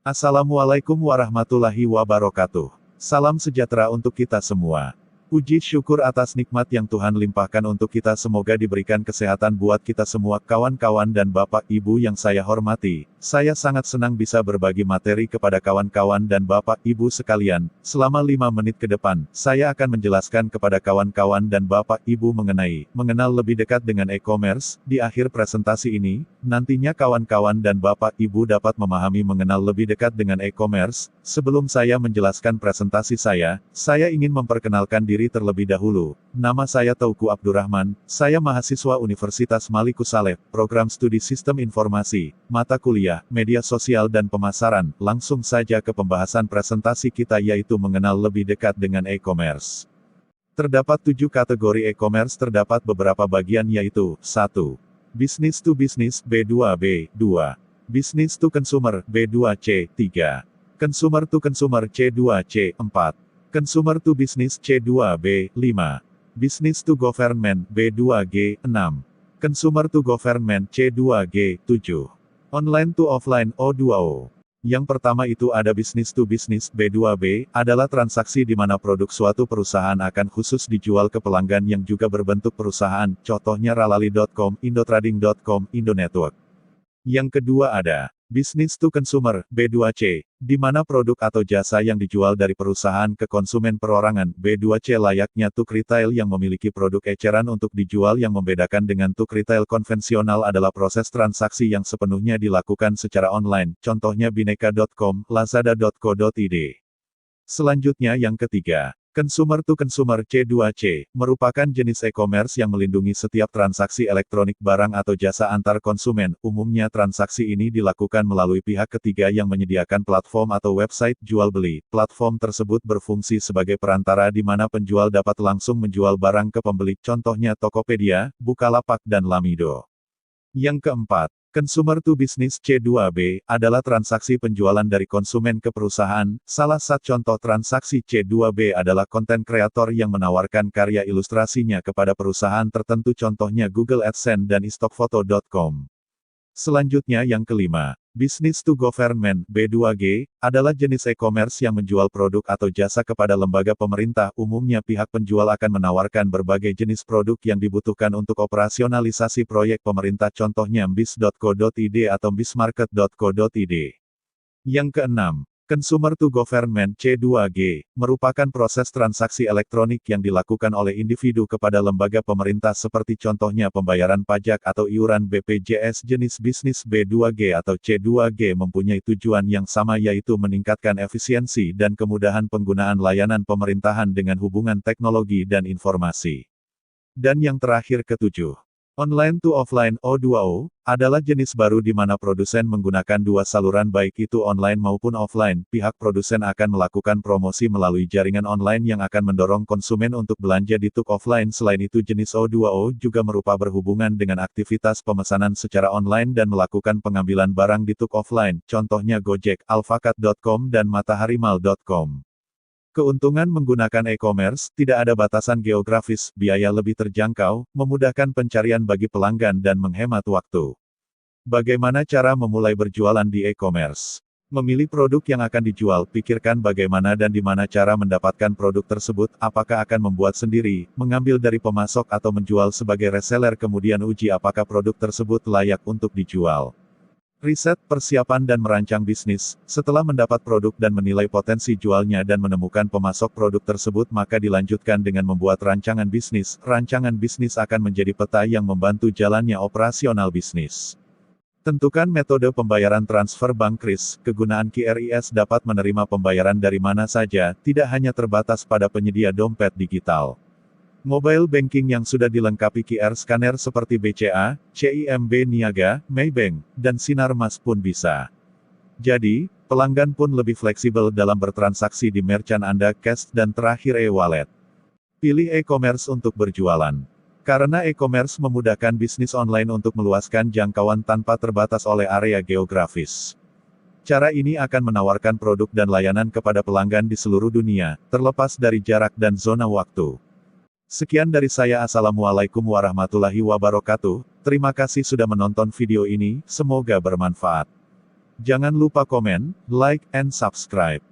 Assalamualaikum warahmatullahi wabarakatuh. Salam sejahtera untuk kita semua. Puji syukur atas nikmat yang Tuhan limpahkan untuk kita, semoga diberikan kesehatan buat kita semua, kawan-kawan dan Bapak Ibu yang saya hormati. Saya sangat senang bisa berbagi materi kepada kawan-kawan dan Bapak Ibu sekalian. Selama 5 menit ke depan, saya akan menjelaskan kepada kawan-kawan dan Bapak Ibu mengenal lebih dekat dengan e-commerce. Di akhir presentasi ini, nantinya kawan-kawan dan Bapak Ibu dapat memahami mengenal lebih dekat dengan e-commerce. Sebelum saya menjelaskan presentasi saya ingin memperkenalkan diri terlebih dahulu. Nama saya Teuku Abdurrahman, saya mahasiswa Universitas Maliku Saleh, program studi Sistem Informasi, mata kuliah, Media Sosial dan Pemasaran. Langsung saja ke pembahasan presentasi kita, yaitu mengenal lebih dekat dengan e-commerce. Terdapat 7 kategori e-commerce, terdapat beberapa bagian yaitu: 1. Business to Business, B2B, 2. Business to Consumer, B2C, 3. Consumer to Consumer, C2C, 4. Consumer to Business, C2B, 5. Business to Government, B2G, 6. Consumer to Government, C2G, 7. Online to Offline, O2O. Yang pertama itu ada Business to Business, B2B, adalah transaksi di mana produk suatu perusahaan akan khusus dijual ke pelanggan yang juga berbentuk perusahaan, contohnya Ralali.com, Indotrading.com, Indonetwork. Yang kedua ada Business to Consumer, B2C, di mana produk atau jasa yang dijual dari perusahaan ke konsumen perorangan. B2C layaknya tuk retail yang memiliki produk eceran untuk dijual. Yang membedakan dengan tuk retail konvensional adalah proses transaksi yang sepenuhnya dilakukan secara online, contohnya Bineka.com, Lazada.co.id. Selanjutnya yang ketiga, Consumer to Consumer, C2C, merupakan jenis e-commerce yang melindungi setiap transaksi elektronik barang atau jasa antar konsumen. Umumnya transaksi ini dilakukan melalui pihak ketiga yang menyediakan platform atau website jual beli. Platform tersebut berfungsi sebagai perantara di mana penjual dapat langsung menjual barang ke pembeli, contohnya Tokopedia, Bukalapak dan Lamido. Yang keempat, Consumer to Business, C2B, adalah transaksi penjualan dari konsumen ke perusahaan. Salah satu contoh transaksi C2B adalah konten kreator yang menawarkan karya ilustrasinya kepada perusahaan tertentu, contohnya Google AdSense dan iStockfoto.com. Selanjutnya yang kelima, Business to Government, B2G, adalah jenis e-commerce yang menjual produk atau jasa kepada lembaga pemerintah. Umumnya pihak penjual akan menawarkan berbagai jenis produk yang dibutuhkan untuk operasionalisasi proyek pemerintah, contohnya mbis.co.id atau mbismarket.co.id. Yang keenam, Consumer to Government, C2G, merupakan proses transaksi elektronik yang dilakukan oleh individu kepada lembaga pemerintah seperti contohnya pembayaran pajak atau iuran BPJS. Jenis bisnis B2G atau C2G mempunyai tujuan yang sama, yaitu meningkatkan efisiensi dan kemudahan penggunaan layanan pemerintahan dengan hubungan teknologi dan informasi. Dan yang terakhir ketujuh, Online to Offline, O2O, adalah jenis baru di mana produsen menggunakan dua saluran, baik itu online maupun offline. Pihak produsen akan melakukan promosi melalui jaringan online yang akan mendorong konsumen untuk belanja di tuk offline. Selain itu, jenis O2O juga merupakan berhubungan dengan aktivitas pemesanan secara online dan melakukan pengambilan barang di tuk offline, contohnya Gojek, Alfakad.com dan Mataharimal.com. Keuntungan menggunakan e-commerce, tidak ada batasan geografis, biaya lebih terjangkau, memudahkan pencarian bagi pelanggan dan menghemat waktu. Bagaimana cara memulai berjualan di e-commerce? Memilih produk yang akan dijual, pikirkan bagaimana dan di mana cara mendapatkan produk tersebut, apakah akan membuat sendiri, mengambil dari pemasok atau menjual sebagai reseller, kemudian uji apakah produk tersebut layak untuk dijual. Riset, persiapan dan merancang bisnis. Setelah mendapat produk dan menilai potensi jualnya dan menemukan pemasok produk tersebut, maka dilanjutkan dengan membuat rancangan bisnis. Rancangan bisnis akan menjadi peta yang membantu jalannya operasional bisnis. Tentukan metode pembayaran transfer bank KRIS. Kegunaan QRIS dapat menerima pembayaran dari mana saja, tidak hanya terbatas pada penyedia dompet digital. Mobile banking yang sudah dilengkapi QR scanner seperti BCA, CIMB Niaga, Maybank, dan Sinarmas pun bisa. Jadi, pelanggan pun lebih fleksibel dalam bertransaksi di merchant Anda, cash, dan terakhir e-wallet. Pilih e-commerce untuk berjualan. Karena e-commerce memudahkan bisnis online untuk meluaskan jangkauan tanpa terbatas oleh area geografis. Cara ini akan menawarkan produk dan layanan kepada pelanggan di seluruh dunia, terlepas dari jarak dan zona waktu. Sekian dari saya. Assalamualaikum warahmatullahi wabarakatuh. Terima kasih sudah menonton video ini, semoga bermanfaat. Jangan lupa komen, like, and subscribe.